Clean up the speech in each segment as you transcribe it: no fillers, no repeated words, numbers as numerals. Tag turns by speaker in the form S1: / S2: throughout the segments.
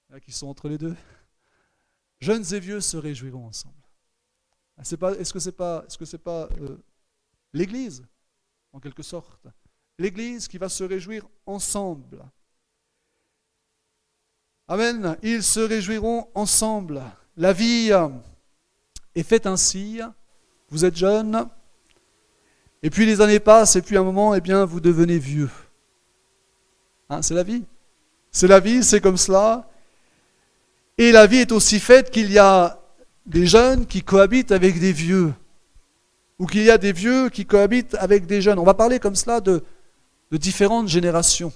S1: Là, qui sont entre les deux. Jeunes et vieux se réjouiront ensemble. Est-ce que c'est pas l'Église, en quelque sorte? L'Église qui va se réjouir ensemble. Amen. Ils se réjouiront ensemble. La vie est faite ainsi. Vous êtes jeunes, et puis les années passent, et puis à un moment, eh bien, vous devenez vieux. Hein, c'est la vie. C'est la vie, c'est comme cela. Et la vie est aussi faite qu'il y a des jeunes qui cohabitent avec des vieux, ou qu'il y a des vieux qui cohabitent avec des jeunes. On va parler comme cela de différentes générations.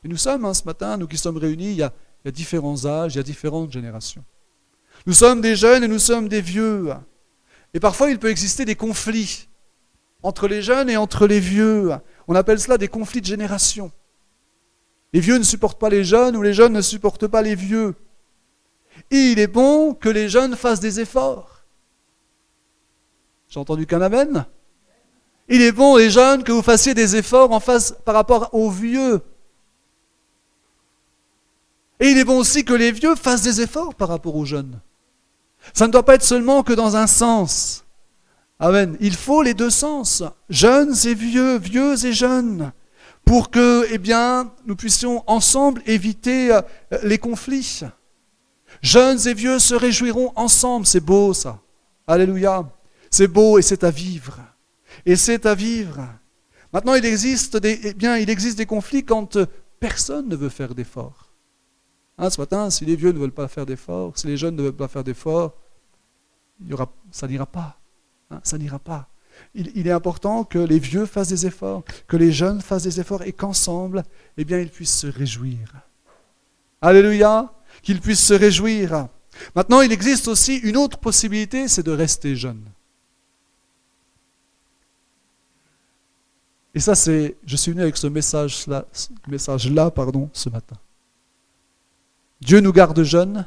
S1: Et nous sommes, ce matin, nous qui sommes réunis, il y a différents âges, il y a différentes générations. Nous sommes des jeunes et nous sommes des vieux. Et parfois, il peut exister des conflits entre les jeunes et entre les vieux. On appelle cela des conflits de génération. Les vieux ne supportent pas les jeunes ou les jeunes ne supportent pas les vieux. Et il est bon que les jeunes fassent des efforts. J'ai entendu qu'un amen. Il est bon, les jeunes, que vous fassiez des efforts par rapport aux vieux. Et il est bon aussi que les vieux fassent des efforts par rapport aux jeunes. Ça ne doit pas être seulement que dans un sens. Amen. Il faut les deux sens, jeunes et vieux, vieux et jeunes, pour que, eh bien, nous puissions ensemble éviter les conflits. Jeunes et vieux se réjouiront ensemble, c'est beau ça. Alléluia. C'est beau et c'est à vivre. Et c'est à vivre. Maintenant, il existe des conflits quand personne ne veut faire d'efforts. Ce matin, si les vieux ne veulent pas faire d'efforts, si les jeunes ne veulent pas faire d'efforts, ça n'ira pas. Ça n'ira pas. Il est important que les vieux fassent des efforts, que les jeunes fassent des efforts et qu'ensemble, eh bien, ils puissent se réjouir. Alléluia, qu'ils puissent se réjouir. Maintenant, il existe aussi une autre possibilité, c'est de rester jeune. Et ça, je suis venu avec ce message-là, ce matin. Dieu nous garde jeunes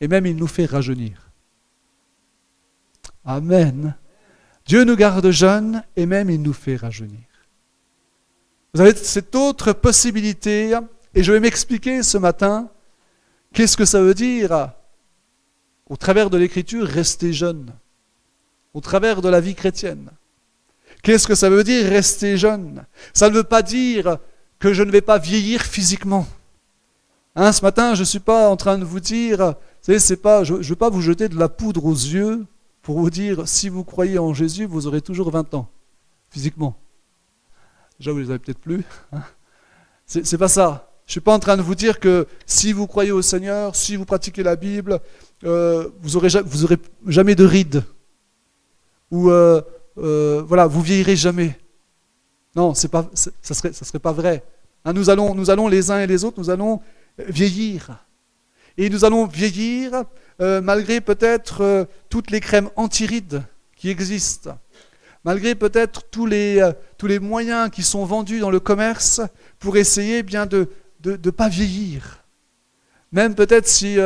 S1: et même il nous fait rajeunir. Amen. Dieu nous garde jeunes et même il nous fait rajeunir. Vous avez cette autre possibilité et je vais m'expliquer ce matin qu'est-ce que ça veut dire au travers de l'Écriture rester jeune, au travers de la vie chrétienne. Qu'est-ce que ça veut dire rester jeune? Ça ne veut pas dire que je ne vais pas vieillir physiquement. Ce matin, je ne suis pas en train de vous dire, je ne veux pas vous jeter de la poudre aux yeux pour vous dire, si vous croyez en Jésus, vous aurez toujours 20 ans, physiquement. Déjà, vous ne les avez peut-être plus. C'est pas ça. Je ne suis pas en train de vous dire que si vous croyez au Seigneur, si vous pratiquez la Bible, vous aurez jamais de rides. Ou vous vieillirez jamais. Non, ça serait pas vrai. Nous allons les uns et les autres, nous allons vieillir. Et nous allons vieillir malgré peut-être toutes les crèmes anti-rides qui existent, malgré peut-être tous les moyens qui sont vendus dans le commerce pour essayer bien de ne pas vieillir. Même peut-être si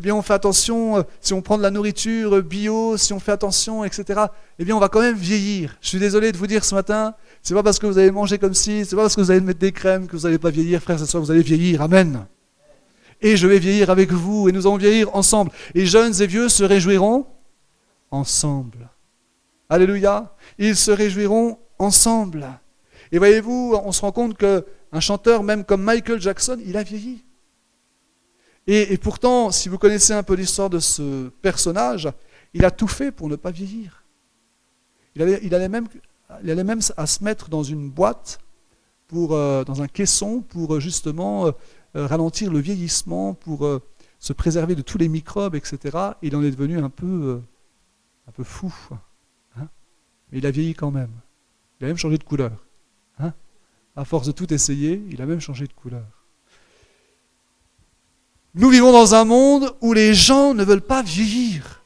S1: on fait attention, si on prend de la nourriture bio, si on fait attention, etc., on va quand même vieillir. Je suis désolé de vous dire ce matin, c'est pas parce que vous allez manger comme ci, c'est pas parce que vous allez mettre des crèmes que vous n'allez pas vieillir, frères et sœurs, vous allez vieillir. Amen. Et je vais vieillir avec vous, et nous allons vieillir ensemble. Et jeunes et vieux se réjouiront ensemble. Alléluia. Ils se réjouiront ensemble. Et voyez-vous, on se rend compte qu'un chanteur, même comme Michael Jackson, il a vieilli. Et pourtant, si vous connaissez un peu l'histoire de ce personnage, il a tout fait pour ne pas vieillir. Il allait même à se mettre dans une boîte, dans un caisson, pour justement ralentir le vieillissement, pour se préserver de tous les microbes, etc. Et il en est devenu un peu fou. Mais il a vieilli quand même. Il a même changé de couleur. À force de tout essayer, il a même changé de couleur. Nous vivons dans un monde où les gens ne veulent pas vieillir.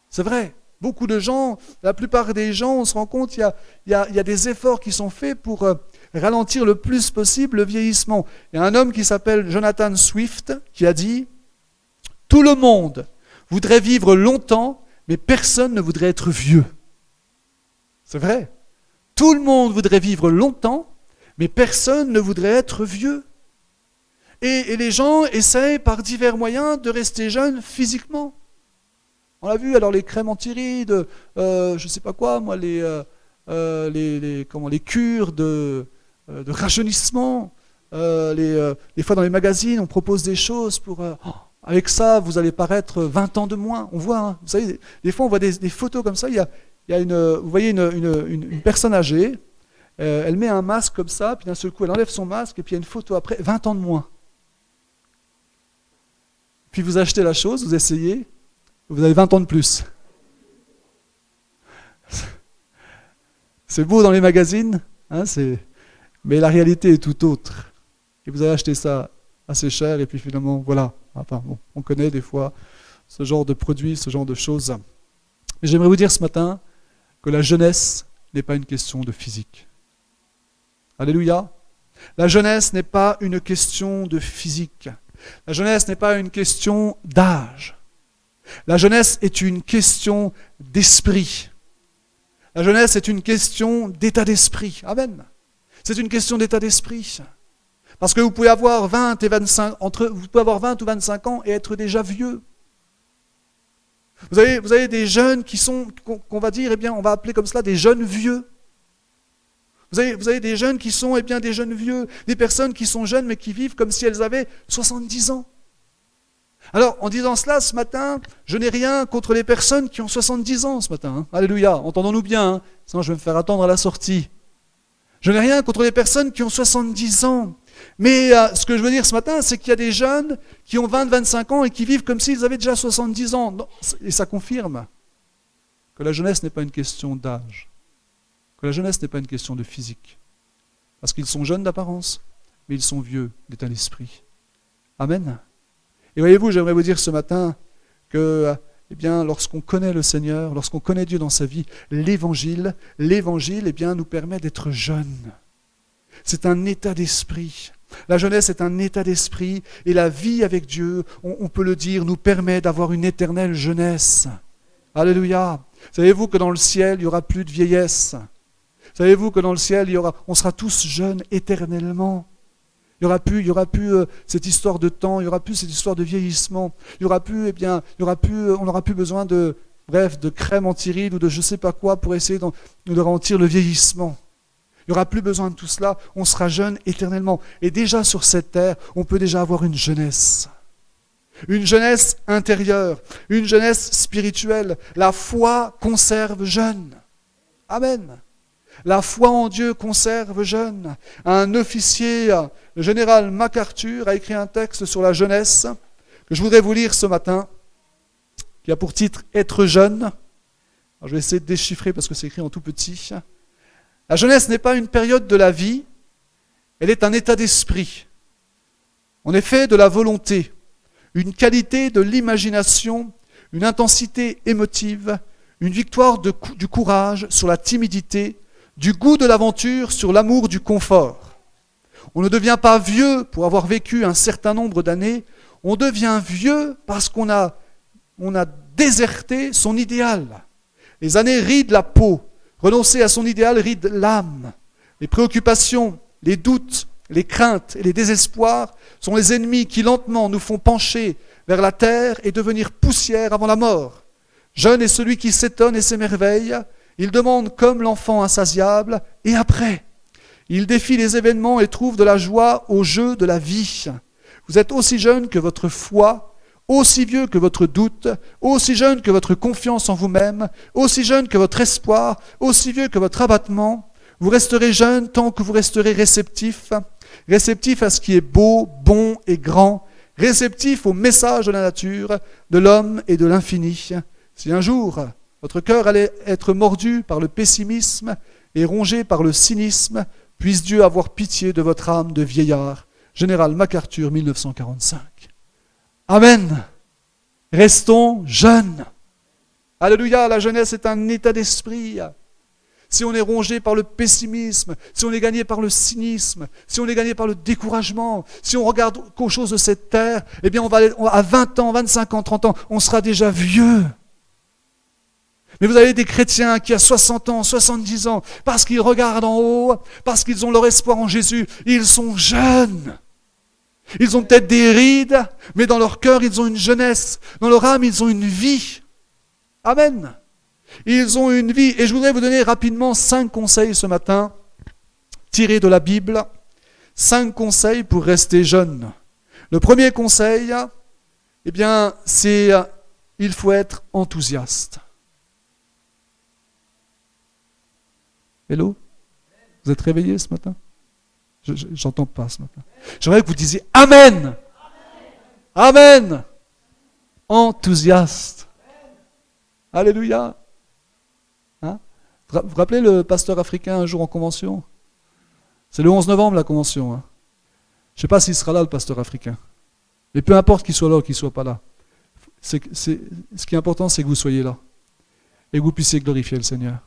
S1: C'est vrai. Beaucoup de gens, la plupart des gens, on se rend compte qu'il y a des efforts qui sont faits pour ralentir le plus possible le vieillissement. Il y a un homme qui s'appelle Jonathan Swift qui a dit « Tout le monde voudrait vivre longtemps, mais personne ne voudrait être vieux. » C'est vrai. Tout le monde voudrait vivre longtemps, mais personne ne voudrait être vieux. Et les gens essayent par divers moyens de rester jeunes physiquement. On l'a vu, alors les crèmes anti-rides, je ne sais pas quoi, moi, les cures de rajeunissement. Les fois dans les magazines, on propose des choses pour... avec ça, vous allez paraître 20 ans de moins. On voit, hein, vous savez, des fois on voit des photos comme ça. Il y a vous voyez une personne âgée, elle met un masque comme ça, puis d'un seul coup elle enlève son masque, et puis il y a une photo après, 20 ans de moins. Puis vous achetez la chose, vous essayez, vous avez 20 ans de plus. C'est beau dans les magazines, hein, mais la réalité est tout autre. Et vous avez acheté ça assez cher, et puis finalement, voilà. Enfin, bon, on connaît des fois ce genre de produits, ce genre de choses. Mais j'aimerais vous dire ce matin que la jeunesse n'est pas une question de physique. Alléluia. La jeunesse n'est pas une question de physique. La jeunesse n'est pas une question d'âge. La jeunesse est une question d'esprit. La jeunesse est une question d'état d'esprit. Amen. C'est une question d'état d'esprit. Parce que vous pouvez avoir 20 et 25, vous pouvez avoir 20 ou 25 ans et être déjà vieux. Vous avez des jeunes qui sont, qu'on va dire, eh bien, on va appeler comme cela des jeunes vieux. Vous avez des jeunes qui sont, eh bien, des jeunes vieux, des personnes qui sont jeunes mais qui vivent comme si elles avaient 70 ans. Alors, en disant cela ce matin, je n'ai rien contre les personnes qui ont 70 ans ce matin. Hein. Alléluia, entendons-nous bien, hein. Sinon je vais me faire attendre à la sortie. Je n'ai rien contre les personnes qui ont 70 ans. Mais ce que je veux dire ce matin, c'est qu'il y a des jeunes qui ont 20-25 ans et qui vivent comme s'ils avaient déjà 70 ans. Non, et ça confirme que la jeunesse n'est pas une question d'âge, que la jeunesse n'est pas une question de physique. Parce qu'ils sont jeunes d'apparence, mais ils sont vieux d'état d'esprit. Amen. Et voyez-vous, j'aimerais vous dire ce matin que eh bien, lorsqu'on connaît le Seigneur, lorsqu'on connaît Dieu dans sa vie, l'évangile eh bien, nous permet d'être jeunes. C'est un état d'esprit. La jeunesse est un état d'esprit et la vie avec Dieu, on peut le dire, nous permet d'avoir une éternelle jeunesse. Alléluia. Savez-vous que dans le ciel, il n'y aura plus de vieillesse? Savez-vous que dans le ciel, on sera tous jeunes éternellement? Il n'y aura plus cette histoire de temps, il n'y aura plus cette histoire de vieillissement. Il y aura plus, eh bien, on n'aura plus besoin de crème anti-rides ou de je ne sais pas quoi pour essayer de ralentir le vieillissement. Il n'y aura plus besoin de tout cela, on sera jeune éternellement. Et déjà sur cette terre, on peut déjà avoir une jeunesse intérieure, une jeunesse spirituelle. La foi conserve jeune. Amen. La foi en Dieu conserve jeune. Un officier, le général MacArthur, a écrit un texte sur la jeunesse que je voudrais vous lire ce matin, qui a pour titre « Être jeune ». Alors, je vais essayer de déchiffrer parce que c'est écrit en tout petit. La jeunesse n'est pas une période de la vie, elle est un état d'esprit. En effet, de la volonté, une qualité de l'imagination, une intensité émotive, une victoire du courage sur la timidité, du goût de l'aventure sur l'amour du confort. On ne devient pas vieux pour avoir vécu un certain nombre d'années, on devient vieux parce qu'on a déserté son idéal. Les années rident la peau, renoncer à son idéal ride l'âme. Les préoccupations, les doutes, les craintes et les désespoirs sont les ennemis qui lentement nous font pencher vers la terre et devenir poussière avant la mort. Jeune est celui qui s'étonne et s'émerveille. Il demande comme l'enfant insatiable, et après, il défie les événements et trouve de la joie au jeu de la vie. Vous êtes aussi jeune que votre foi, aussi vieux que votre doute, aussi jeune que votre confiance en vous-même, aussi jeune que votre espoir, aussi vieux que votre abattement. Vous resterez jeune tant que vous resterez réceptif à ce qui est beau, bon et grand, réceptif au message de la nature, de l'homme et de l'infini. Si un jour, votre cœur allait être mordu par le pessimisme et rongé par le cynisme, puisse Dieu avoir pitié de votre âme de vieillard. Général MacArthur, 1945. Amen. Restons jeunes. Alléluia, la jeunesse est un état d'esprit. Si on est rongé par le pessimisme, si on est gagné par le cynisme, si on est gagné par le découragement, si on regarde quelque chose de cette terre, eh bien à 20 ans, 25 ans, 30 ans, on sera déjà vieux. Mais vous avez des chrétiens qui, à 60 ans, 70 ans, parce qu'ils regardent en haut, parce qu'ils ont leur espoir en Jésus, ils sont jeunes. Ils ont peut-être des rides, mais dans leur cœur, ils ont une jeunesse. Dans leur âme, ils ont une vie. Amen. Ils ont une vie. Et je voudrais vous donner rapidement 5 conseils ce matin, tirés de la Bible. 5 conseils pour rester jeune. Le premier conseil, eh bien, c'est il faut être enthousiaste. Hello? Vous êtes réveillés ce matin? J'entends pas ce matin. J'aimerais que vous disiez Amen. Amen. Enthousiaste. Alléluia. Hein? Vous vous rappelez le pasteur africain un jour en convention? C'est le 11 novembre la convention. Hein? Je ne sais pas s'il sera là le pasteur africain. Mais peu importe qu'il soit là ou qu'il ne soit pas là. Ce qui est important, c'est que vous soyez là. Et que vous puissiez glorifier le Seigneur.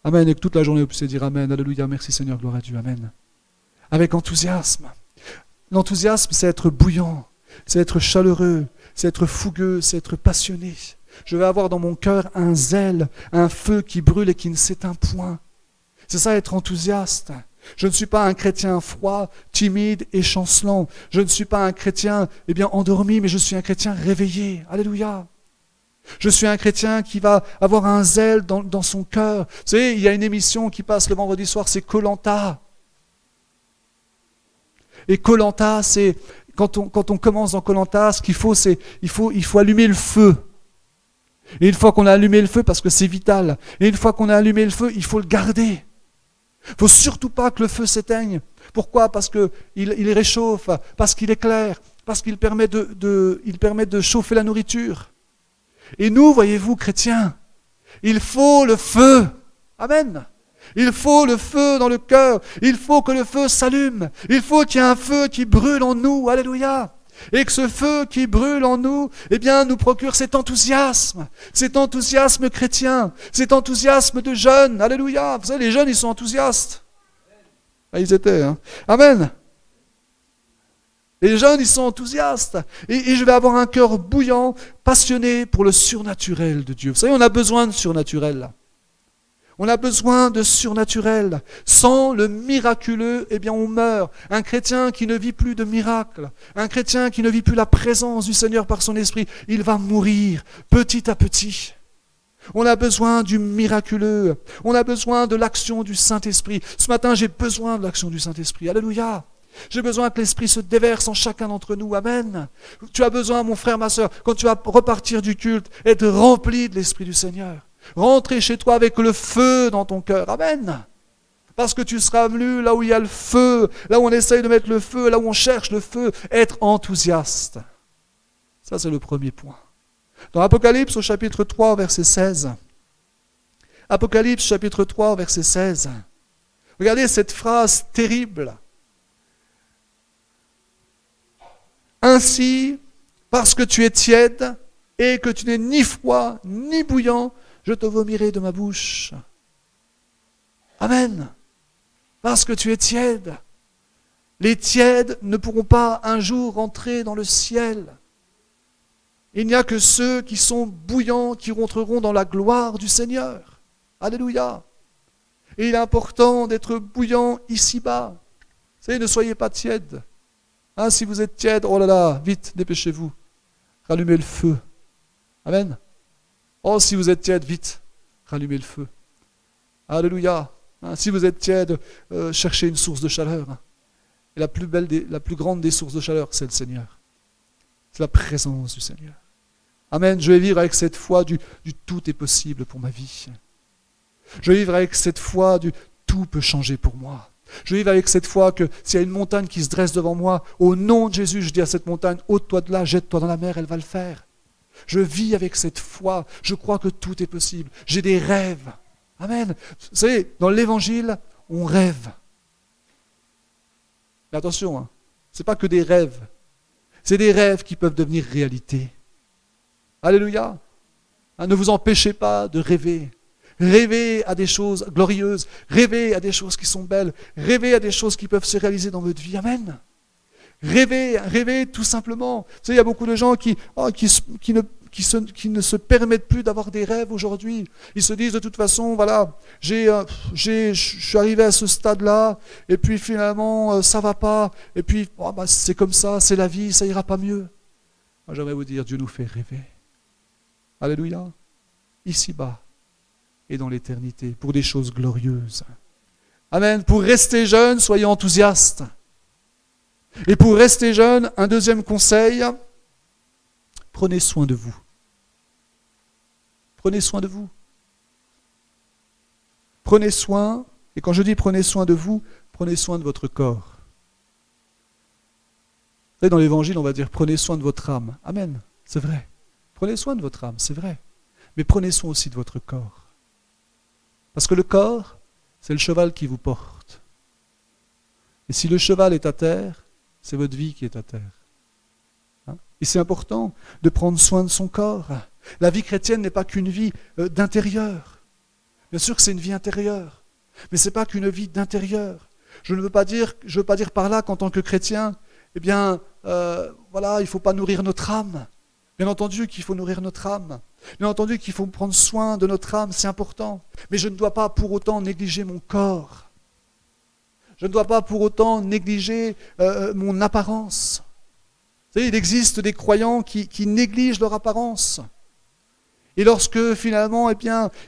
S1: Amen. Et que toute la journée vous puissiez dire Amen. Alléluia. Merci Seigneur. Gloire à Dieu. Amen. Avec enthousiasme. L'enthousiasme, c'est être bouillant, c'est être chaleureux, c'est être fougueux, c'est être passionné. Je vais avoir dans mon cœur un zèle, un feu qui brûle et qui ne s'éteint point. C'est ça être enthousiaste. Je ne suis pas un chrétien froid, timide et chancelant. Je ne suis pas un chrétien endormi, mais je suis un chrétien réveillé. Alléluia. Je suis un chrétien qui va avoir un zèle dans son cœur. Vous savez, il y a une émission qui passe le vendredi soir, c'est Koh-Lanta. Et Koh-Lanta, c'est quand on commence dans Koh-Lanta, ce qu'il faut, c'est il faut allumer le feu. Et une fois qu'on a allumé le feu, parce que c'est vital, et une fois qu'on a allumé le feu, il faut le garder. Il ne faut surtout pas que le feu s'éteigne. Pourquoi? Parce qu'il réchauffe, parce qu'il éclaire, parce qu'il permet de chauffer la nourriture. Et nous, voyez-vous, chrétiens, il faut le feu. Amen. Il faut le feu dans le cœur. Il faut que le feu s'allume. Il faut qu'il y ait un feu qui brûle en nous. Alléluia. Et que ce feu qui brûle en nous, nous procure cet enthousiasme chrétien, cet enthousiasme de jeunes. Alléluia. Vous savez, les jeunes, ils sont enthousiastes. Ah, ils étaient, hein. Amen. Les jeunes, ils sont enthousiastes. Et je vais avoir un cœur bouillant, passionné pour le surnaturel de Dieu. Vous savez, on a besoin de surnaturel. On a besoin de surnaturel. Sans le miraculeux, on meurt. Un chrétien qui ne vit plus de miracles, un chrétien qui ne vit plus la présence du Seigneur par son esprit, il va mourir petit à petit. On a besoin du miraculeux. On a besoin de l'action du Saint-Esprit. Ce matin, j'ai besoin de l'action du Saint-Esprit. Alléluia. J'ai besoin que l'Esprit se déverse en chacun d'entre nous. Amen. Tu as besoin, mon frère, ma soeur, quand tu vas repartir du culte, être rempli de l'Esprit du Seigneur. Rentrer chez toi avec le feu dans ton cœur. Amen. Parce que tu seras venu là où il y a le feu, là où on essaye de mettre le feu, là où on cherche le feu, être enthousiaste. Ça, c'est le premier point. Dans Apocalypse, au chapitre 3, verset 16. Apocalypse, chapitre 3, verset 16. Regardez cette phrase terrible. Ainsi, parce que tu es tiède et que tu n'es ni froid ni bouillant, je te vomirai de ma bouche. Amen. Parce que tu es tiède. Les tièdes ne pourront pas un jour rentrer dans le ciel. Il n'y a que ceux qui sont bouillants qui rentreront dans la gloire du Seigneur. Alléluia. Et il est important d'être bouillant ici-bas. Vous savez, ne soyez pas tiède. Hein, si vous êtes tiède, oh là là, vite, dépêchez-vous. Rallumez le feu. Amen. Oh, si vous êtes tiède, vite, rallumez le feu. Alléluia. Hein, si vous êtes tiède, cherchez une source de chaleur. Hein. Et la plus grande des sources de chaleur, c'est le Seigneur. C'est la présence du Seigneur. Amen. Je vais vivre avec cette foi du tout est possible pour ma vie. Je vais vivre avec cette foi du tout peut changer pour moi. Je vais vivre avec cette foi que s'il y a une montagne qui se dresse devant moi, au nom de Jésus, je dis à cette montagne, ôte-toi de là, jette-toi dans la mer, elle va le faire. Je vis avec cette foi, je crois que tout est possible. J'ai des rêves. Amen. Vous savez, dans l'évangile, on rêve. Mais attention, hein, ce n'est pas que des rêves. C'est des rêves qui peuvent devenir réalité. Alléluia. Hein, ne vous empêchez pas de rêver. Rêvez à des choses glorieuses, rêvez à des choses qui sont belles, rêvez à des choses qui peuvent se réaliser dans votre vie. Amen. Rêvez tout simplement. Vous savez, il y a beaucoup de gens qui qui ne se permettent plus d'avoir des rêves aujourd'hui. Ils se disent de toute façon, voilà, je suis arrivé à ce stade-là, et puis finalement, ça va pas, et puis c'est comme ça, c'est la vie, ça ira pas mieux. Moi, j'aimerais vous dire, Dieu nous fait rêver. Alléluia. Ici-bas et dans l'éternité, pour des choses glorieuses. Amen. Pour rester jeune, soyez enthousiastes. Et pour rester jeune, un deuxième conseil, prenez soin de vous. Prenez soin de vous. Prenez soin, et quand je dis prenez soin de vous, prenez soin de votre corps. Vous savez, dans l'évangile, on va dire prenez soin de votre âme. Amen, c'est vrai. Prenez soin de votre âme, c'est vrai. Mais prenez soin aussi de votre corps. Parce que le corps, c'est le cheval qui vous porte. Et si le cheval est à terre, c'est votre vie qui est à terre. Et c'est important de prendre soin de son corps. La vie chrétienne n'est pas qu'une vie d'intérieur. Bien sûr que c'est une vie intérieure, mais ce n'est pas qu'une vie d'intérieur. Je ne veux pas dire par là qu'en tant que chrétien, il ne faut pas nourrir notre âme. Bien entendu qu'il faut nourrir notre âme. Bien entendu qu'il faut prendre soin de notre âme, c'est important. Mais je ne dois pas pour autant négliger mon corps. Je ne dois pas pour autant négliger mon apparence. Vous savez, il existe des croyants qui négligent leur apparence. Et lorsque finalement,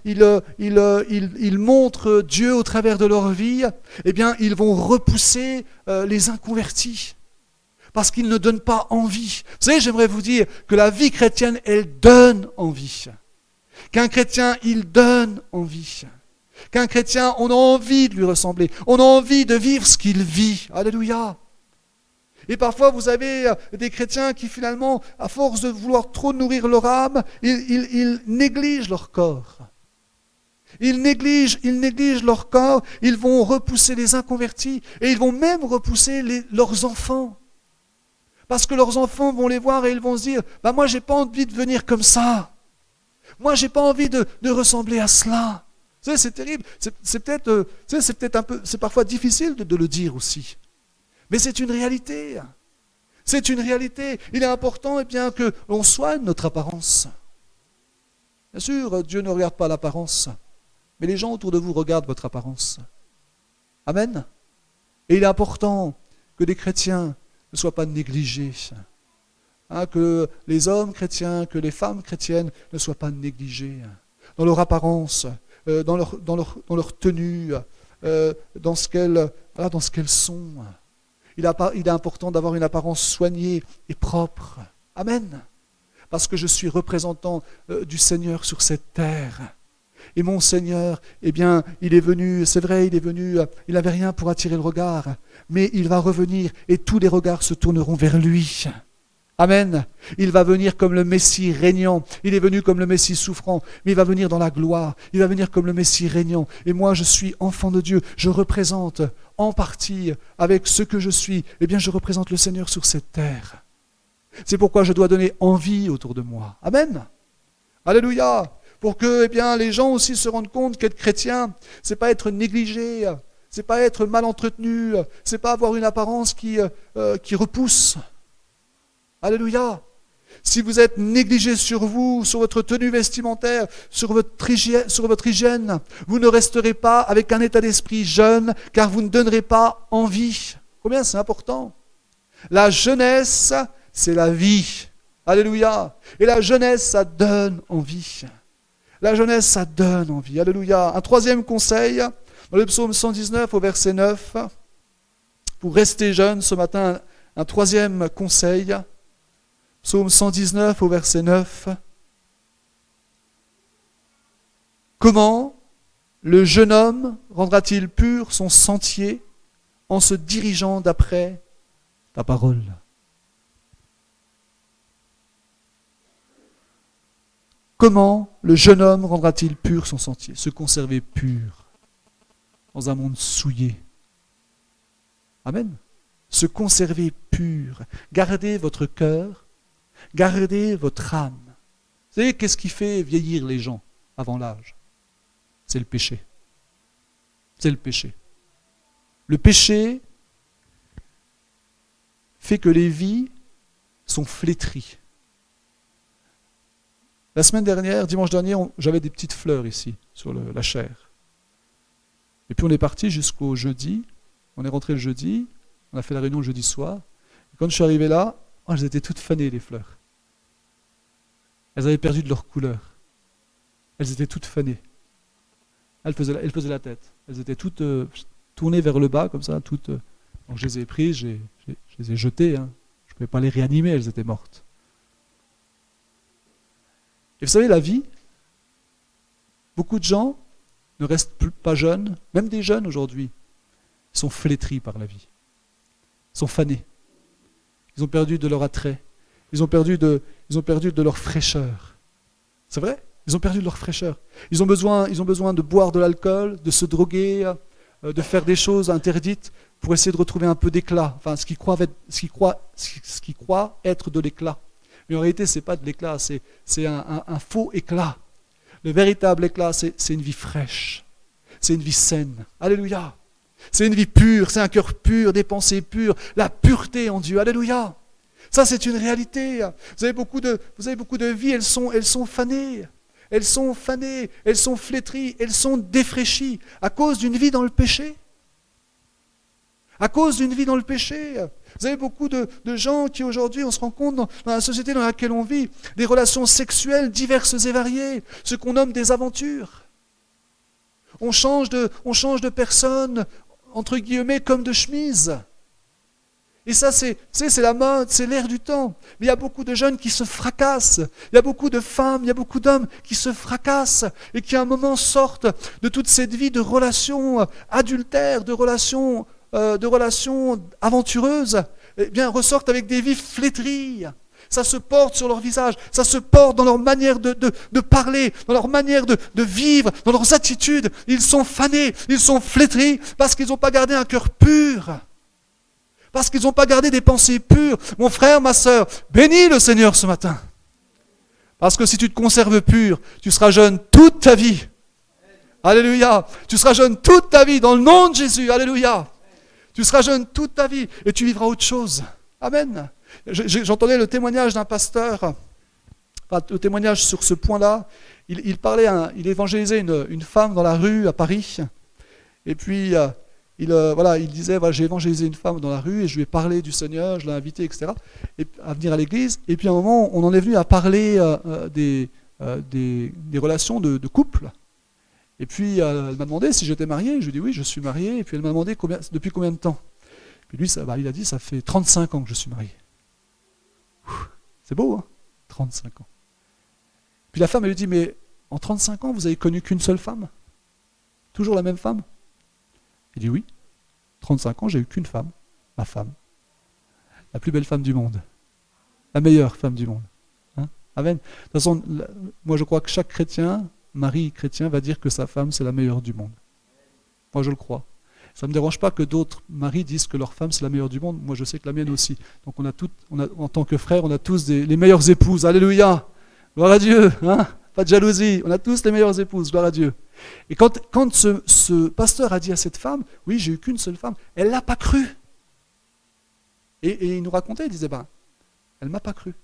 S1: ils montrent Dieu au travers de leur vie, ils vont repousser les inconvertis. Parce qu'ils ne donnent pas envie. Vous savez, j'aimerais vous dire que la vie chrétienne, elle donne envie. Qu'un chrétien, il donne envie. Qu'un chrétien, on a envie de lui ressembler. On a envie de vivre ce qu'il vit. Alléluia. Et parfois, vous avez des chrétiens qui finalement, à force de vouloir trop nourrir leur âme, ils négligent leur corps. Ils négligent leur corps, ils vont repousser les inconvertis et ils vont même repousser leurs enfants. Parce que leurs enfants vont les voir et ils vont se dire, moi j'ai pas envie de venir comme ça. Moi j'ai pas envie de ressembler à cela. Vous savez, c'est terrible. C'est peut-être un peu, c'est parfois difficile de le dire aussi. Mais c'est une réalité. C'est une réalité. Il est important que l'on soigne notre apparence. Bien sûr, Dieu ne regarde pas l'apparence, mais les gens autour de vous regardent votre apparence. Amen. Et il est important que des chrétiens ne soient pas négligés. Que les hommes chrétiens, que les femmes chrétiennes ne soient pas négligés dans leur apparence, dans leur tenue, dans ce qu'elles sont. Il est important d'avoir une apparence soignée et propre. Amen. Parce que je suis représentant du Seigneur sur cette terre. Et mon Seigneur, il est venu, c'est vrai, il n'avait rien pour attirer le regard, mais il va revenir et tous les regards se tourneront vers lui. Amen. Il va venir comme le Messie régnant. Il est venu comme le Messie souffrant, mais il va venir dans la gloire. Il va venir comme le Messie régnant. Et moi, je suis enfant de Dieu. Je représente en partie, avec ce que je suis, je représente le Seigneur sur cette terre. C'est pourquoi je dois donner envie autour de moi. Amen. Alléluia. Pour que les gens aussi se rendent compte qu'être chrétien, c'est pas être négligé, c'est pas être mal entretenu, c'est pas avoir une apparence qui repousse. Alléluia. Si vous êtes négligé sur vous, sur votre tenue vestimentaire, sur votre hygiène, vous ne resterez pas avec un état d'esprit jeune, car vous ne donnerez pas envie. Combien c'est important? La jeunesse, c'est la vie. Alléluia. Et la jeunesse, ça donne envie. La jeunesse, ça donne envie. Alléluia. Un troisième conseil, dans le psaume 119 au verset 9, pour rester jeune ce matin, un troisième conseil, psaume 119 au verset 9. Comment le jeune homme rendra-t-il pur son sentier en se dirigeant d'après ta parole? Comment le jeune homme rendra-t-il pur son sentier? Se conserver pur dans un monde souillé. Amen. Se conserver pur. Gardez votre cœur, gardez votre âme. Vous savez, qu'est-ce qui fait vieillir les gens avant l'âge? C'est le péché. C'est le péché. Le péché fait que les vies sont flétries. La semaine dernière, dimanche dernier, j'avais des petites fleurs ici, sur la chaire. Et puis on est parti jusqu'au jeudi. On est rentré le jeudi. On a fait la réunion le jeudi soir. Et quand je suis arrivé là, elles étaient toutes fanées, les fleurs. Elles avaient perdu de leur couleur. Elles étaient toutes fanées. Elles faisaient la tête. Elles étaient toutes tournées vers le bas, comme ça. Toutes, donc je les ai prises, je les ai jetées. Hein. Je ne pouvais pas les réanimer, elles étaient mortes. Et vous savez, la vie, beaucoup de gens ne restent pas jeunes, même des jeunes aujourd'hui, sont flétris par la vie, sont fanés. Ils ont perdu de leur attrait, ils ont perdu de leur fraîcheur. C'est vrai? Ils ont perdu de leur fraîcheur. Ils ont besoin de boire de l'alcool, de se droguer, de faire des choses interdites pour essayer de retrouver un peu d'éclat, enfin ce qu'ils croient être de l'éclat. Mais en réalité, ce n'est pas de l'éclat, c'est un faux éclat. Le véritable éclat, c'est une vie fraîche, c'est une vie saine. Alléluia. C'est une vie pure, c'est un cœur pur, des pensées pures, la pureté en Dieu. Alléluia. Ça, c'est une réalité. Vous avez beaucoup de vies, elles sont fanées. Elles sont fanées, elles sont flétries, elles sont défraîchies à cause d'une vie dans le péché. À cause d'une vie dans le péché. Vous avez beaucoup de gens qui aujourd'hui, on se rend compte dans la société dans laquelle on vit, des relations sexuelles diverses et variées, ce qu'on nomme des aventures. On change de personne, entre guillemets, comme de chemise. Et ça, c'est la mode, c'est l'air du temps. Mais il y a beaucoup de jeunes qui se fracassent. Il y a beaucoup de femmes, il y a beaucoup d'hommes qui se fracassent et qui à un moment sortent de toute cette vie de relations adultères, de relations aventureuses, eh bien, ressortent avec des vies flétries. Ça se porte sur leur visage, ça se porte dans leur manière de parler, dans leur manière de vivre, dans leurs attitudes. Ils sont fanés, ils sont flétris parce qu'ils n'ont pas gardé un cœur pur. Parce qu'ils n'ont pas gardé des pensées pures. Mon frère, ma sœur, bénis le Seigneur ce matin. Parce que si tu te conserves pur, tu seras jeune toute ta vie. Alléluia. Tu seras jeune toute ta vie dans le nom de Jésus. Alléluia. Tu seras jeune toute ta vie et tu vivras autre chose. Amen. J'entendais le témoignage d'un pasteur, enfin, le témoignage sur ce point-là. Il évangélisait une femme dans la rue à Paris. Et puis, il disait, j'ai évangélisé une femme dans la rue et je lui ai parlé du Seigneur, je l'ai invité, etc., à venir à l'église. Et puis à un moment, on en est venu à parler des relations de couple. Et puis elle m'a demandé si j'étais marié. Je lui ai dit oui, je suis marié. Et puis elle m'a demandé depuis combien de temps. Puis lui, il a dit, ça fait 35 ans que je suis marié. C'est beau, hein, 35 ans. Puis la femme, elle lui dit, mais en 35 ans, vous avez connu qu'une seule femme? Toujours la même femme? Il dit oui, 35 ans, j'ai eu qu'une femme, ma femme. La plus belle femme du monde. La meilleure femme du monde. Hein? Amen. De toute façon, moi je crois que chaque chrétien, mari chrétien, va dire que sa femme c'est la meilleure du monde. Moi je le crois. Ça ne me dérange pas que d'autres maris disent que leur femme c'est la meilleure du monde. Moi je sais que la mienne aussi. Donc en tant que frères, on a tous les meilleures épouses. Alléluia. Gloire à Dieu. Hein? Pas de jalousie. On a tous les meilleures épouses. Gloire à Dieu. Et quand ce pasteur a dit à cette femme, oui, j'ai eu qu'une seule femme, elle ne l'a pas cru. Et il nous racontait, il disait, elle ne m'a pas cru.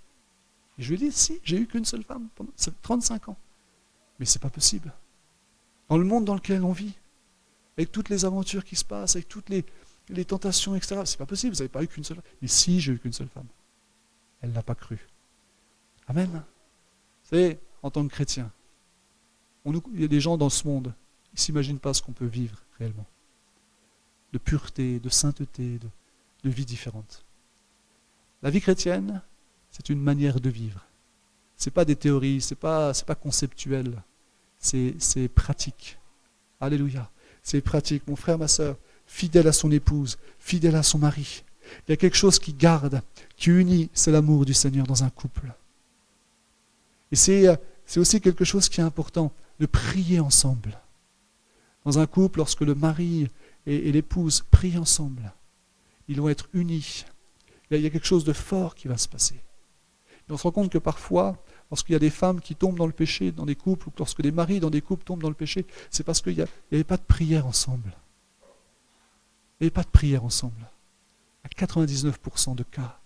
S1: Et je lui ai dit, si, j'ai eu qu'une seule femme pendant 35 ans. Mais c'est pas possible. Dans le monde dans lequel on vit, avec toutes les aventures qui se passent, avec toutes les tentations, etc., c'est pas possible, vous n'avez pas eu qu'une seule femme. Mais si, j'ai eu qu'une seule femme. Elle ne l'a pas cru. Amen. Vous savez, en tant que chrétien, il y a des gens dans ce monde, ils ne s'imaginent pas ce qu'on peut vivre réellement. De pureté, de sainteté, de vie différente. La vie chrétienne, c'est une manière de vivre. Ce n'est pas des théories, ce n'est pas conceptuel, c'est pratique. Alléluia. C'est pratique. Mon frère, ma sœur, fidèle à son épouse, fidèle à son mari. Il y a quelque chose qui garde, qui unit, c'est l'amour du Seigneur dans un couple. Et c'est aussi quelque chose qui est important, de prier ensemble. Dans un couple, lorsque le mari et l'épouse prient ensemble, ils vont être unis. Il y a quelque chose de fort qui va se passer. Et on se rend compte que parfois, lorsqu'il y a des femmes qui tombent dans le péché dans des couples, ou lorsque des maris dans des couples tombent dans le péché, c'est parce qu'il n'y avait pas de prière ensemble. Il n'y avait pas de prière ensemble. À 99% de cas,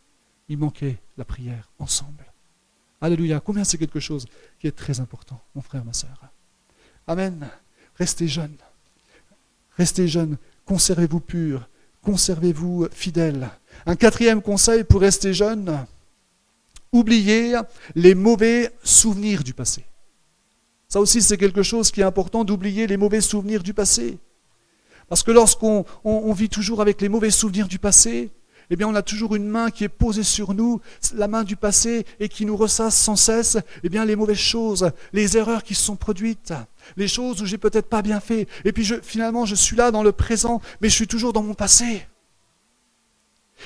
S1: il manquait la prière ensemble. Alléluia. Combien c'est quelque chose qui est très important, mon frère, ma sœur. Amen. Restez jeunes. Restez jeunes. Conservez-vous purs. Conservez-vous fidèles. Un quatrième conseil pour rester jeune, oubliez les mauvais souvenirs du passé. Ça aussi, c'est quelque chose qui est important, d'oublier les mauvais souvenirs du passé. Parce que lorsqu'on vit toujours avec les mauvais souvenirs du passé, eh bien, on a toujours une main qui est posée sur nous, la main du passé, et qui nous ressasse sans cesse, eh bien, les mauvaises choses, les erreurs qui se sont produites, les choses où j'ai peut-être pas bien fait. Et puis, finalement, je suis là dans le présent, mais je suis toujours dans mon passé.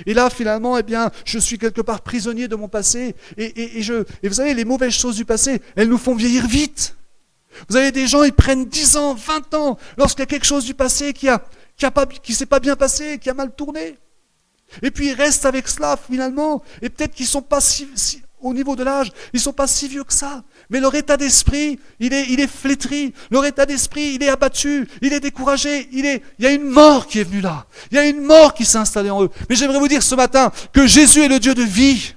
S1: Et là, finalement, eh bien, je suis quelque part prisonnier de mon passé. Et vous savez, les mauvaises choses du passé, elles nous font vieillir vite. Vous avez des gens, ils prennent 10 ans, 20 ans, lorsqu'il y a quelque chose du passé qui ne s'est pas bien passé, qui a mal tourné. Et puis ils restent avec cela finalement, et peut-être qu'ils ne sont pas au niveau de l'âge, ils ne sont pas si vieux que ça. Mais leur état d'esprit, il est flétri, leur état d'esprit, il est abattu, il est découragé, il y a une mort qui est venue là, il y a une mort qui s'est installée en eux. Mais j'aimerais vous dire ce matin que Jésus est le Dieu de vie.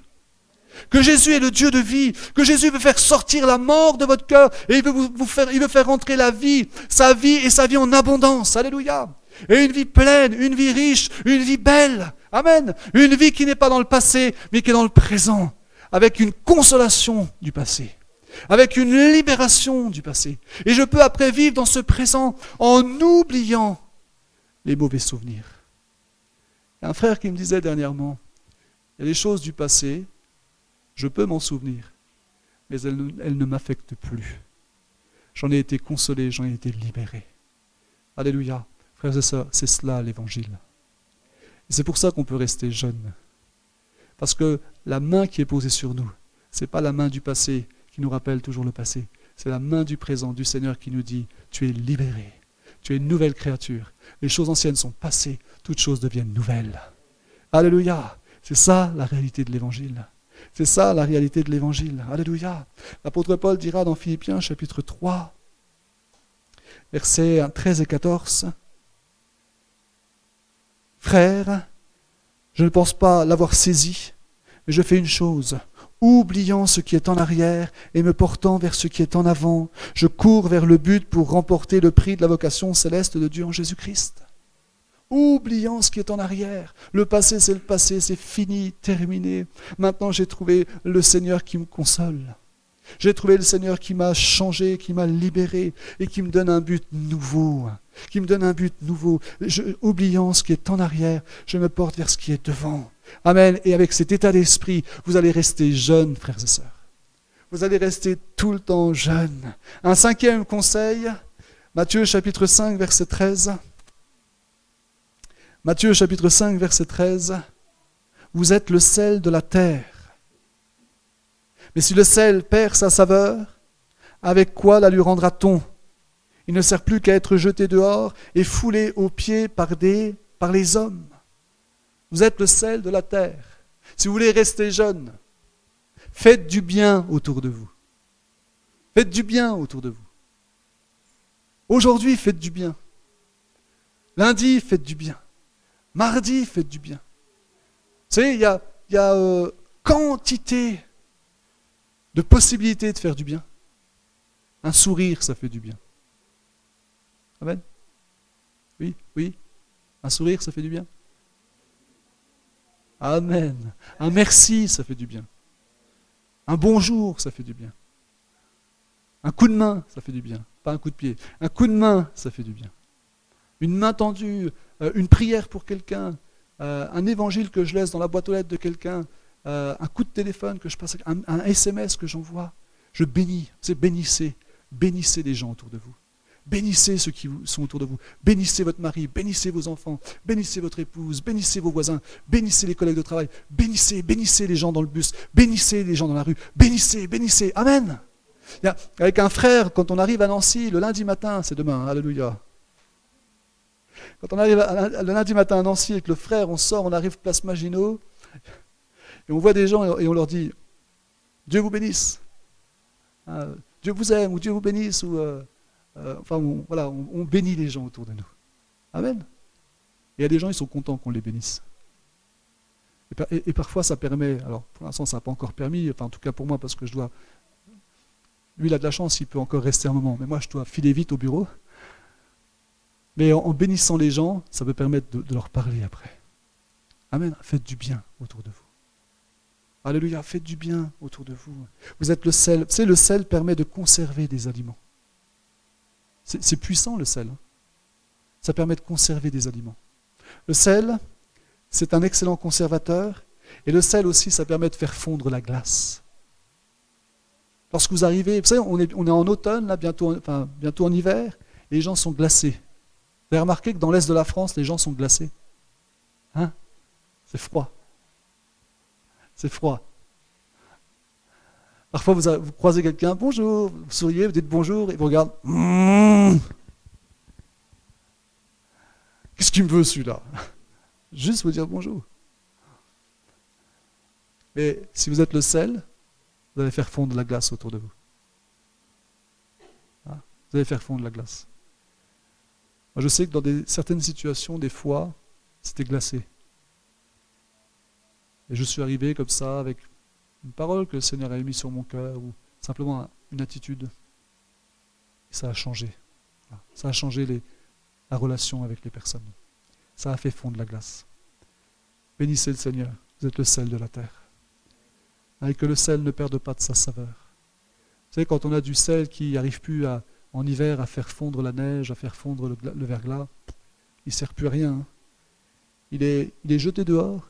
S1: Que Jésus est le Dieu de vie, que Jésus veut faire sortir la mort de votre cœur et il veut faire rentrer la vie, sa vie et sa vie en abondance. Alléluia. Et une vie pleine, une vie riche, une vie belle. Amen. Une vie qui n'est pas dans le passé, mais qui est dans le présent, avec une consolation du passé, avec une libération du passé. Et je peux après vivre dans ce présent en oubliant les mauvais souvenirs. Il y a un frère qui me disait dernièrement, il y a des choses du passé, je peux m'en souvenir, mais elles ne m'affectent plus. J'en ai été consolé, j'en ai été libéré. Alléluia. Frères et sœurs, c'est cela l'évangile. Et c'est pour ça qu'on peut rester jeune. Parce que la main qui est posée sur nous, ce n'est pas la main du passé qui nous rappelle toujours le passé. C'est la main du présent, du Seigneur qui nous dit, tu es libéré, tu es une nouvelle créature. Les choses anciennes sont passées, toutes choses deviennent nouvelles. Alléluia. C'est ça la réalité de l'évangile. C'est ça la réalité de l'évangile. Alléluia. L'apôtre Paul dira dans Philippiens chapitre 3, versets 13 et 14, « Frères, je ne pense pas l'avoir saisi, mais je fais une chose, oubliant ce qui est en arrière et me portant vers ce qui est en avant, je cours vers le but pour remporter le prix de la vocation céleste de Dieu en Jésus-Christ. » Oubliant ce qui est en arrière. Le passé, c'est fini, terminé. Maintenant, j'ai trouvé le Seigneur qui me console. J'ai trouvé le Seigneur qui m'a changé, qui m'a libéré et qui me donne un but nouveau. Oubliant ce qui est en arrière, je me porte vers ce qui est devant. Amen. Et avec cet état d'esprit, vous allez rester jeunes, frères et sœurs. Vous allez rester tout le temps jeunes. Un cinquième conseil, Matthieu chapitre 5, verset 13. Matthieu chapitre 5, verset 13. Vous êtes le sel de la terre. Mais si le sel perd sa saveur, avec quoi la lui rendra-t-on? Il ne sert plus qu'à être jeté dehors et foulé aux pieds par les hommes. Vous êtes le sel de la terre. Si vous voulez rester jeune, faites du bien autour de vous. Faites du bien autour de vous. Aujourd'hui, faites du bien. Lundi, faites du bien. Mardi, faites du bien. Vous savez, il y a quantité de possibilités de faire du bien. Un sourire, ça fait du bien. Amen. Oui. Un sourire, ça fait du bien. Amen. Un merci, ça fait du bien. Un bonjour, ça fait du bien. Un coup de main, ça fait du bien. Pas un coup de pied. Un coup de main, ça fait du bien. Une main tendue, une prière pour quelqu'un, un évangile que je laisse dans la boîte aux lettres de quelqu'un, un coup de téléphone que je passe, un SMS que j'envoie. Je bénis, bénissez les gens autour de vous. Bénissez ceux qui sont autour de vous. Bénissez votre mari, bénissez vos enfants, bénissez votre épouse, bénissez vos voisins, bénissez les collègues de travail, bénissez les gens dans le bus, bénissez les gens dans la rue, bénissez. Amen. Avec un frère, quand on arrive à Nancy, le lundi matin, c'est demain, alléluia. Quand on arrive le lundi matin à Nancy avec le frère, on sort, on arrive place Maginot, et on voit des gens et on leur dit « Dieu vous bénisse, Dieu vous aime » ou « Dieu vous bénisse » ou on bénit les gens autour de nous. Amen. Et il y a des gens, ils sont contents qu'on les bénisse. Et parfois, ça permet, alors pour l'instant, ça n'a pas encore permis, enfin en tout cas pour moi, parce que je dois... Lui, il a de la chance, il peut encore rester un moment, mais moi, je dois filer vite au bureau. Mais en bénissant les gens, ça peut permettre de leur parler après. Amen, faites du bien autour de vous. Alléluia, faites du bien autour de vous. Vous êtes le sel. Vous savez, le sel permet de conserver des aliments. C'est puissant, le sel. Ça permet de conserver des aliments. Le sel, c'est un excellent conservateur. Et le sel aussi, ça permet de faire fondre la glace. Lorsque vous arrivez, vous savez, on est en automne, là, bientôt en hiver, et les gens sont glacés. Vous avez remarqué que dans l'est de la France, les gens sont glacés. Hein? C'est froid. C'est froid. Parfois, vous croisez quelqu'un, bonjour, vous souriez, vous dites bonjour, et vous regardez. Qu'est-ce qu'il me veut celui-là? Juste vous dire bonjour. Mais si vous êtes le sel, vous allez faire fondre la glace autour de vous. Vous allez faire fondre la glace. Moi, je sais que dans certaines situations, des fois, c'était glacé. Et je suis arrivé comme ça, avec une parole que le Seigneur a mis sur mon cœur, ou simplement une attitude. Et ça a changé. Ça a changé la relation avec les personnes. Ça a fait fondre la glace. Bénissez le Seigneur, vous êtes le sel de la terre. Et que le sel ne perde pas de sa saveur. Vous savez, quand on a du sel qui n'arrive plus en hiver à faire fondre la neige, à faire fondre le verglas, il ne sert plus à rien. Hein. Il est jeté dehors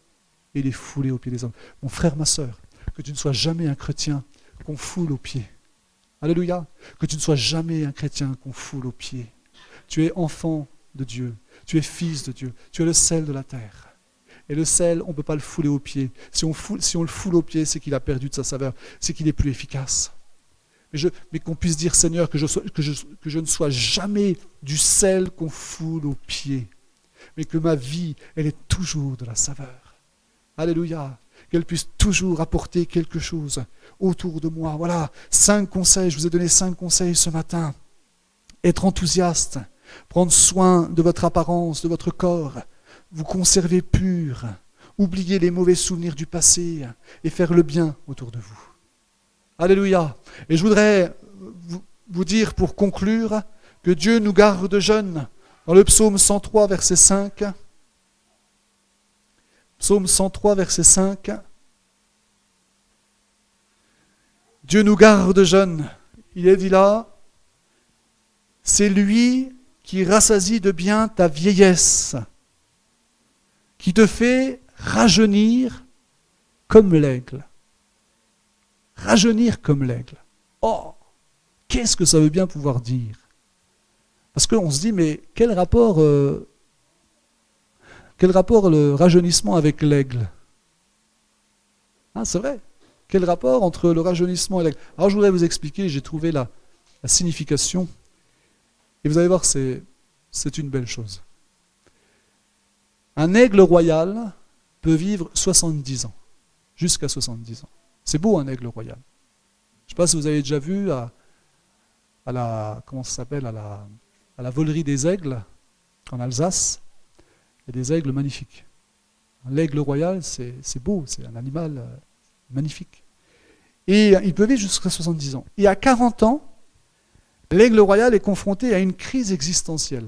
S1: et il est foulé aux pieds des hommes. Mon frère, ma sœur, que tu ne sois jamais un chrétien qu'on foule aux pieds. Alléluia. Que tu ne sois jamais un chrétien qu'on foule aux pieds. Tu es enfant de Dieu. Tu es fils de Dieu. Tu es le sel de la terre. Et le sel, on ne peut pas le fouler aux pieds. Si on le foule aux pieds, c'est qu'il a perdu de sa saveur. C'est qu'il n'est plus efficace. Mais qu'on puisse dire, Seigneur, que je ne sois jamais du sel qu'on foule aux pieds. Mais que ma vie, elle est toujours de la saveur. Alléluia. Qu'elle puisse toujours apporter quelque chose autour de moi. Voilà, 5 conseils. Je vous ai donné 5 conseils ce matin. Être enthousiaste. Prendre soin de votre apparence, de votre corps. Vous conserver pur, oublier les mauvais souvenirs du passé et faire le bien autour de vous. Alléluia. Et je voudrais vous dire pour conclure que Dieu nous garde jeunes. Dans le psaume 103, verset 5. Psaume 103, verset 5. Dieu nous garde jeunes. Il est dit là, c'est lui qui rassasie de bien ta vieillesse, qui te fait rajeunir comme l'aigle. Rajeunir comme l'aigle. Oh, qu'est-ce que ça veut bien pouvoir dire? Parce qu'on se dit, mais quel rapport le rajeunissement avec l'aigle? C'est vrai. Quel rapport entre le rajeunissement et l'aigle? Alors je voudrais vous expliquer, j'ai trouvé la signification. Et vous allez voir, c'est une belle chose. Un aigle royal peut vivre 70 ans, jusqu'à 70 ans. C'est beau un aigle royal. Je ne sais pas si vous avez déjà vu à la volerie des aigles, en Alsace, il y a des aigles magnifiques. L'aigle royal, c'est beau, c'est un animal magnifique. Et il peut vivre jusqu'à 70 ans. Et à 40 ans, l'aigle royal est confronté à une crise existentielle.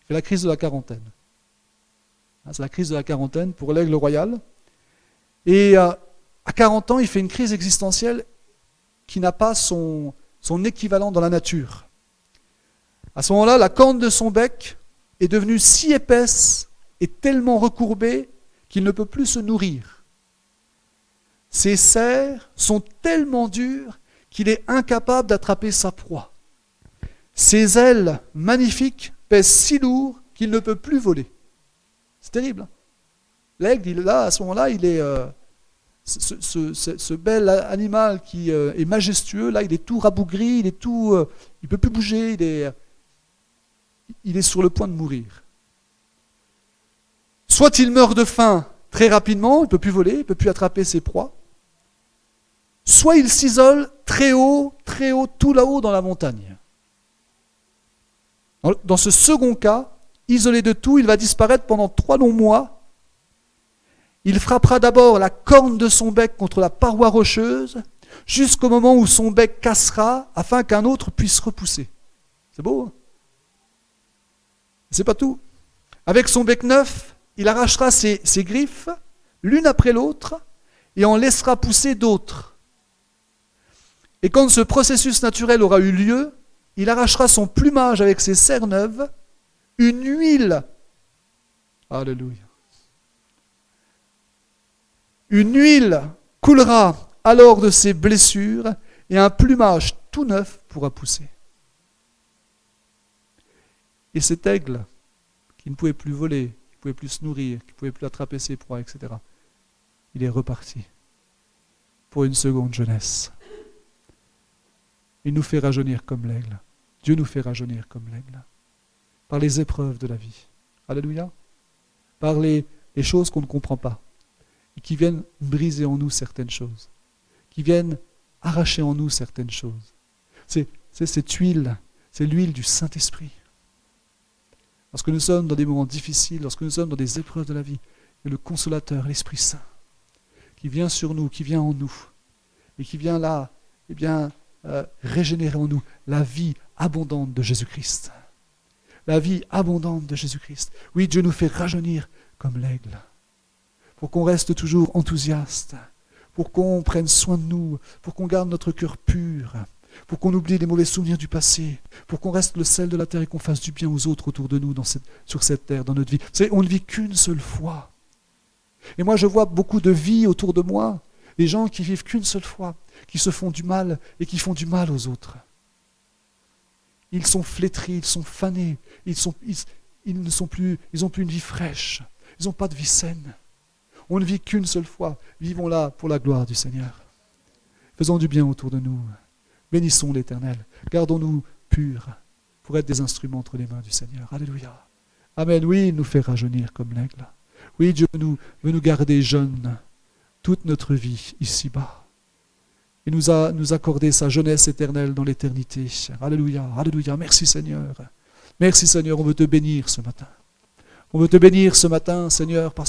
S1: C'est la crise de la quarantaine. C'est la crise de la quarantaine pour l'aigle royal. Et à 40 ans, il fait une crise existentielle qui n'a pas son équivalent dans la nature. À ce moment-là, la corne de son bec est devenue si épaisse et tellement recourbée qu'il ne peut plus se nourrir. Ses serres sont tellement dures qu'il est incapable d'attraper sa proie. Ses ailes magnifiques pèsent si lourd qu'il ne peut plus voler. C'est terrible. L'aigle, là, à ce moment-là, il est ce bel animal qui est majestueux. Là, il est tout rabougri, il ne peut plus bouger, il est sur le point de mourir. Soit il meurt de faim très rapidement, il ne peut plus voler, il ne peut plus attraper ses proies. Soit il s'isole très haut, tout là-haut dans la montagne. Dans ce second cas, isolé de tout, il va disparaître pendant 3 longs mois. Il frappera d'abord la corne de son bec contre la paroi rocheuse, jusqu'au moment où son bec cassera, afin qu'un autre puisse repousser. C'est beau, hein? C'est pas tout. Avec son bec neuf, il arrachera ses griffes, l'une après l'autre, et en laissera pousser d'autres. Et quand ce processus naturel aura eu lieu, il arrachera son plumage avec ses serres neuves, une huile. Alléluia. Une huile coulera alors de ses blessures et un plumage tout neuf pourra pousser. Et cet aigle, qui ne pouvait plus voler, qui ne pouvait plus se nourrir, qui ne pouvait plus attraper ses proies, etc., il est reparti pour une seconde jeunesse. Il nous fait rajeunir comme l'aigle. Dieu nous fait rajeunir comme l'aigle. Par les épreuves de la vie. Alléluia. Par les choses qu'on ne comprend pas. Et qui viennent briser en nous certaines choses. Qui viennent arracher en nous certaines choses. C'est cette huile, c'est l'huile du Saint-Esprit. Lorsque nous sommes dans des moments difficiles, lorsque nous sommes dans des épreuves de la vie, et le Consolateur, l'Esprit Saint, qui vient sur nous, qui vient en nous, et qui vient là, régénérer en nous la vie abondante de Jésus-Christ. La vie abondante de Jésus-Christ. Oui, Dieu nous fait rajeunir comme l'aigle, pour qu'on reste toujours enthousiaste, pour qu'on prenne soin de nous, pour qu'on garde notre cœur pur, pour qu'on oublie les mauvais souvenirs du passé, pour qu'on reste le sel de la terre et qu'on fasse du bien aux autres autour de nous sur cette terre, dans notre vie. Vous savez, on ne vit qu'une seule fois. Et moi, je vois beaucoup de vies autour de moi, des gens qui vivent qu'une seule fois, qui se font du mal et qui font du mal aux autres. Ils sont flétris, ils sont fanés, ils n'ont plus une vie fraîche, ils n'ont pas de vie saine. On ne vit qu'une seule fois, vivons-la pour la gloire du Seigneur. Faisons du bien autour de nous. Bénissons l'Éternel. Gardons-nous purs pour être des instruments entre les mains du Seigneur. Alléluia. Amen. Oui, il nous fait rajeunir comme l'aigle. Oui, Dieu veut nous garder jeunes toute notre vie ici-bas. Il nous accorder sa jeunesse éternelle dans l'éternité. Alléluia. Alléluia. Merci Seigneur. Merci Seigneur. On veut te bénir ce matin. On veut te bénir ce matin, Seigneur, parce